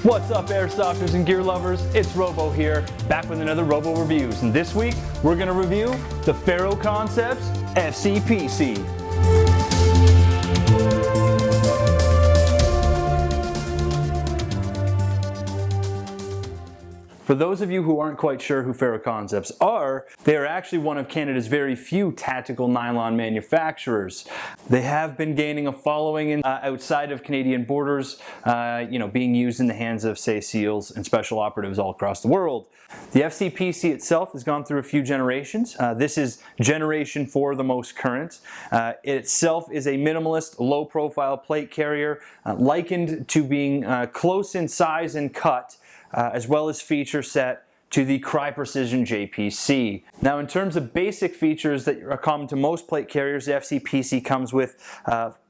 What's up, airsofters and gear lovers? It's Robo here, back with another Robo Reviews. And this week, we're going to review the Ferro Concepts FCPC. For those of you who aren't quite sure who Ferro Concepts are, they are actually one of Canada's very few tactical nylon manufacturers. They have been gaining a following outside of Canadian borders, being used in the hands of, say, SEALs and special operatives all across the world. The FCPC itself has gone through a few generations. This is generation 4, the most current. It itself is a minimalist, low-profile plate carrier, likened to being close in size and cut, as well as feature set to the CP JPC. Now, in terms of basic features that are common to most plate carriers, the FCPC comes with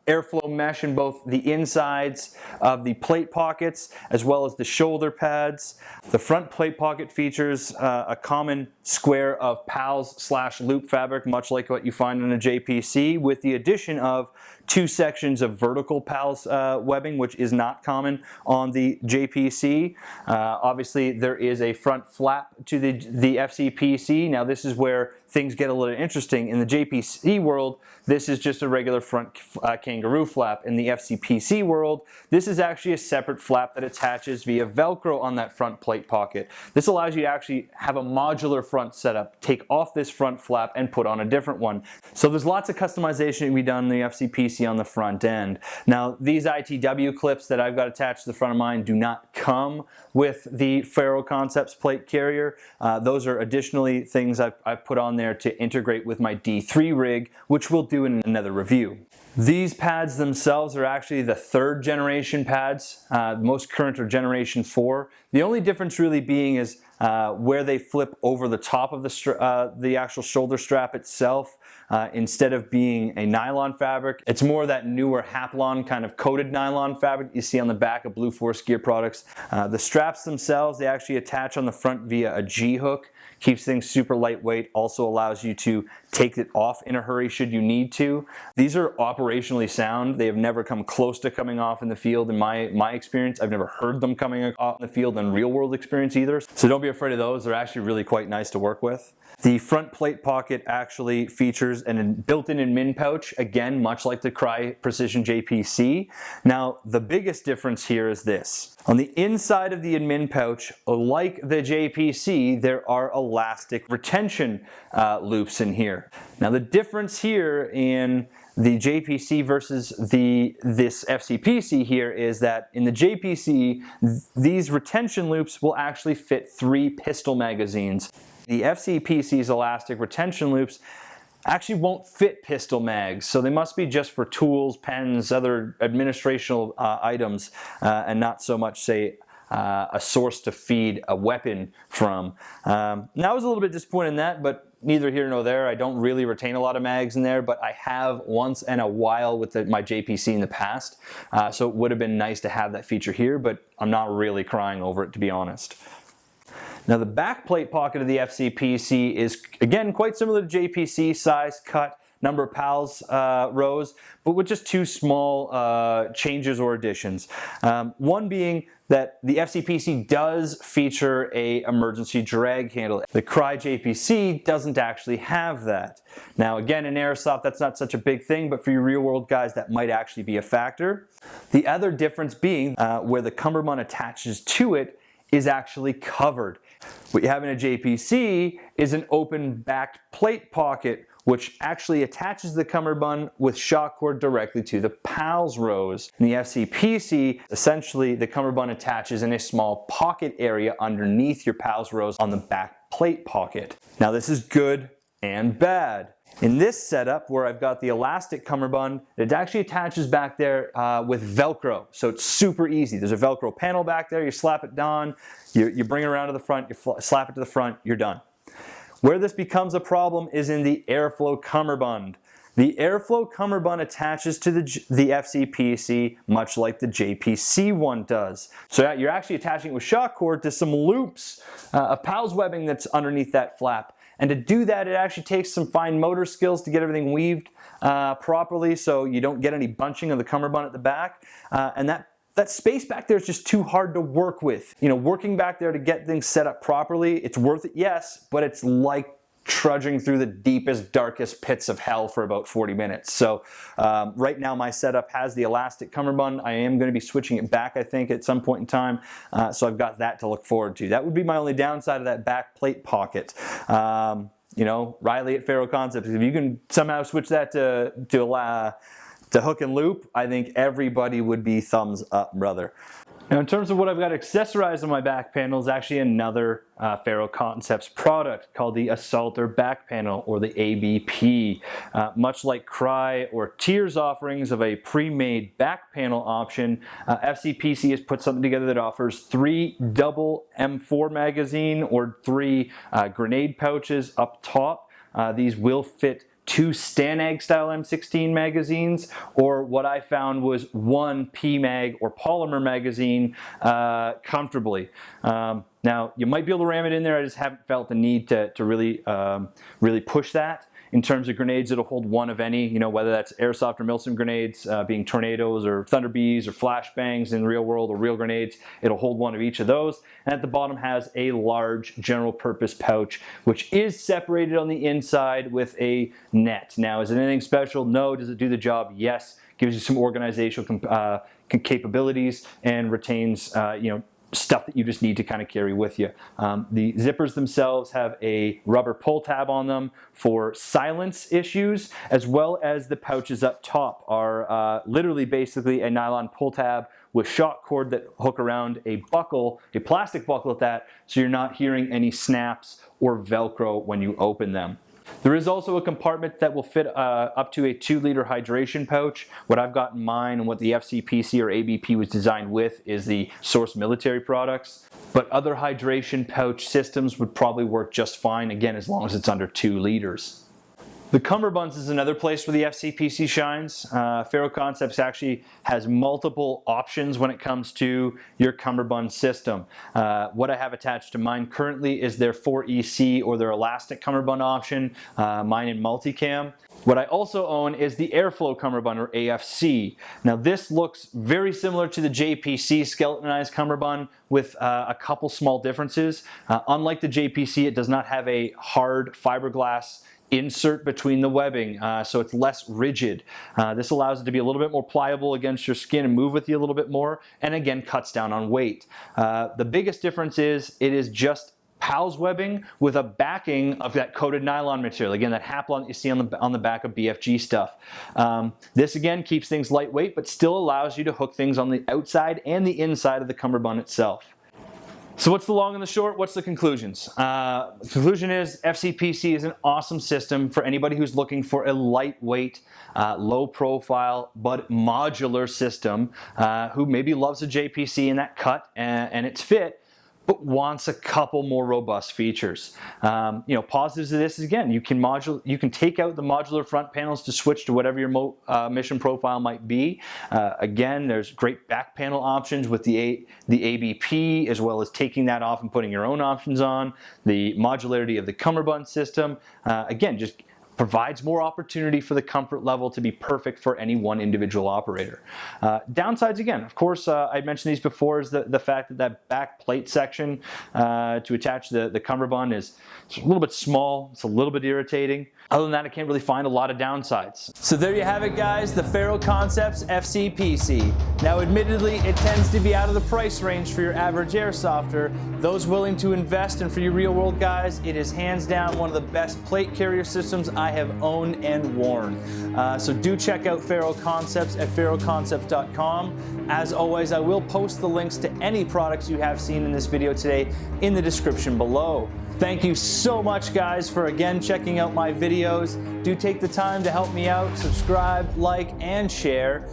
airflow mesh in both the insides of the plate pockets as well as the shoulder pads. The front plate pocket features a common square of PALS/loop fabric, much like what you find on a JPC, with the addition of 2 sections of vertical PALS webbing, which is not common on the JPC. Obviously, there is a front flap to the FCPC. Now, this is where things get a little interesting. In the JPC world, this is just a regular front kangaroo flap. In the FCPC world, this is actually a separate flap that attaches via Velcro on that front plate pocket. This allows you to actually have a modular front setup, take off this front flap and put on a different one. So there's lots of customization that can be done in the FCPC on the front end. Now, these ITW clips that I've got attached to the front of mine do not come with the Ferro Concepts plate carrier. Those are additionally things I've put on there to integrate with my D3 rig, which we'll do in another review. These pads themselves are actually the 3rd generation pads. Most current are generation 4. The only difference really being is where they flip over the top of the actual shoulder strap itself. Instead of being a nylon fabric, it's more that newer Haplon kind of coated nylon fabric you see on the back of Blue Force gear products. The straps themselves, they actually attach on the front via a G-hook. Keeps things super lightweight, also allows you to take it off in a hurry should you need to. These are operationally sound. They have never come close to coming off in the field in my experience. I've never heard them coming off in the field in real world experience either. So don't be afraid of those. They're actually really quite nice to work with. The front plate pocket actually features a built-in admin pouch, again, much like the CP JPC. Now, the biggest difference here is this. On the inside of the admin pouch, like the JPC, there are elastic retention loops in here. Now, the difference here in the JPC versus this FCPC here is that in the JPC, these retention loops will actually fit 3 pistol magazines. The FCPC's elastic retention loops actually won't fit pistol mags, so they must be just for tools, pens, other administrational items, and not so much, say, a source to feed a weapon from. Now, I was a little bit disappointed in that, but neither here nor there. I don't really retain a lot of mags in there, but I have once in a while with my JPC in the past, so it would have been nice to have that feature here, but I'm not really crying over it, to be honest. Now, the backplate pocket of the FCPC is, again, quite similar to JPC, size, cut, number of PALS rows, but with just 2 small changes or additions. One being that the FCPC does feature a emergency drag handle. The CP JPC doesn't actually have that. Now, again, in airsoft, that's not such a big thing, but for you real world guys, that might actually be a factor. The other difference being where the Cummerbund attaches to it is actually covered. What you have in a JPC is an open backed plate pocket, which actually attaches the Cummerbund with shock cord directly to the PALS rows. In the FCPC, essentially the Cummerbund attaches in a small pocket area underneath your PALS rows on the back plate pocket. Now, this is good and bad. In this setup, where I've got the elastic Cummerbund, it actually attaches back there with Velcro, so it's super easy. There's a Velcro panel back there, you slap it down, you bring it around to the front, you slap it to the front, you're done. Where this becomes a problem is in the airflow Cummerbund. The airflow Cummerbund attaches to the FCPC much like the JPC one does. So you're actually attaching it with shock cord to some loops of PALS webbing that's underneath that flap. And to do that, it actually takes some fine motor skills to get everything weaved properly so you don't get any bunching of the Cummerbund at the back. And that that space back there is just too hard to work with. You know, working back there to get things set up properly, it's worth it, yes, but it's like trudging through the deepest, darkest pits of hell for about 40 minutes. So right now my setup has the elastic cummerbund. I am going to be switching it back, I think, at some point in time. So I've got that to look forward to. That would be my only downside of that backplate pocket. You know, Riley at Ferro Concepts, if you can somehow switch that to hook and loop, I think everybody would be thumbs up, brother. Now, in terms of what I've got accessorized on my back panel is actually another Ferro Concepts product called the Assaulter Back Panel, or the ABP. Much like Cry or Tears offerings of a pre-made back panel option, FCPC has put something together that offers 3 double M4 magazine or 3 grenade pouches up top. These will fit 2 Stanag style M16 magazines, or what I found was 1 PMag or polymer magazine comfortably. Now, you might be able to ram it in there. I just haven't felt the need to really push that. In terms of grenades, it'll hold 1 of any, you know, whether that's airsoft or milsim grenades, being tornadoes or thunder bees or flashbangs in the real world or real grenades. It'll hold 1 of each of those. And at the bottom has a large general purpose pouch, which is separated on the inside with a net. Now, is it anything special? No. Does it do the job? Yes. Gives you some organizational capabilities and retains, you know, stuff that you just need to kind of carry with you. The zippers themselves have a rubber pull tab on them for silence issues, as well as the pouches up top are literally basically a nylon pull tab with shock cord that hook around a buckle, a plastic buckle at that, so you're not hearing any snaps or Velcro when you open them. There is also a compartment that will fit up to a 2-liter hydration pouch. What I've got in mind and what the FCPC or ABP was designed with is the Source military products. But other hydration pouch systems would probably work just fine, again, as long as it's under 2 liters. The Cummerbunds is another place where the FCPC shines. Ferro Concepts actually has multiple options when it comes to your Cummerbund system. What I have attached to mine currently is their 4EC or their elastic Cummerbund option, mine in multicam. What I also own is the Airflow Cummerbund, or AFC. Now this looks very similar to the JPC skeletonized Cummerbund with a couple small differences. Unlike the JPC, it does not have a hard fiberglass insert between the webbing, so it's less rigid. This allows it to be a little bit more pliable against your skin and move with you a little bit more, and again cuts down on weight. The biggest difference is it is just PALS webbing with a backing of that coated nylon material. Again, that Haplon that you see on the back of BFG stuff. This again keeps things lightweight, but still allows you to hook things on the outside and the inside of the Cummerbund itself. So what's the long and the short? What's the conclusions? The conclusion is FCPC is an awesome system for anybody who's looking for a lightweight, low profile, but modular system, who maybe loves a JPC in that cut and its fit, but wants a couple more robust features. You know, positives of this is, again, you can take out the modular front panels to switch to whatever your mission profile might be. Again, there's great back panel options with the ABP, as well as taking that off and putting your own options on. The modularity of the Cummerbund system, again, just provides more opportunity for the comfort level to be perfect for any one individual operator. Downsides, again, of course, I mentioned these before, is the fact that that back plate section to attach the Cummerbund is a little bit small, it's a little bit irritating. Other than that, I can't really find a lot of downsides. So there you have it, guys, the Ferro Concepts FCPC. Now, admittedly, it tends to be out of the price range for your average airsofter. Those willing to invest, and for you real world guys, it is hands down one of the best plate carrier systems I have owned and worn. So do check out Ferro Concepts at ferroconcepts.com. As always, I will post the links to any products you have seen in this video today in the description below. Thank you so much, guys, for again checking out my videos. Do take the time to help me out, subscribe, like, and share.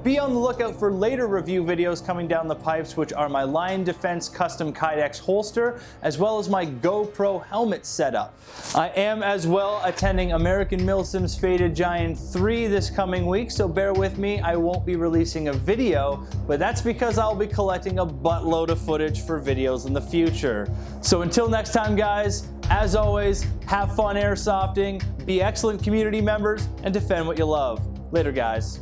Be on the lookout for later review videos coming down the pipes, which are my Liion Defense custom kydex holster, as well as my GoPro helmet setup. I am as well attending American Milsim's Faded Giant 3 this coming week, so bear with me. I won't be releasing a video, but that's because I'll be collecting a buttload of footage for videos in the future. So until next time, guys, as always, have fun airsofting, be excellent community members, and defend what you love. Later, guys.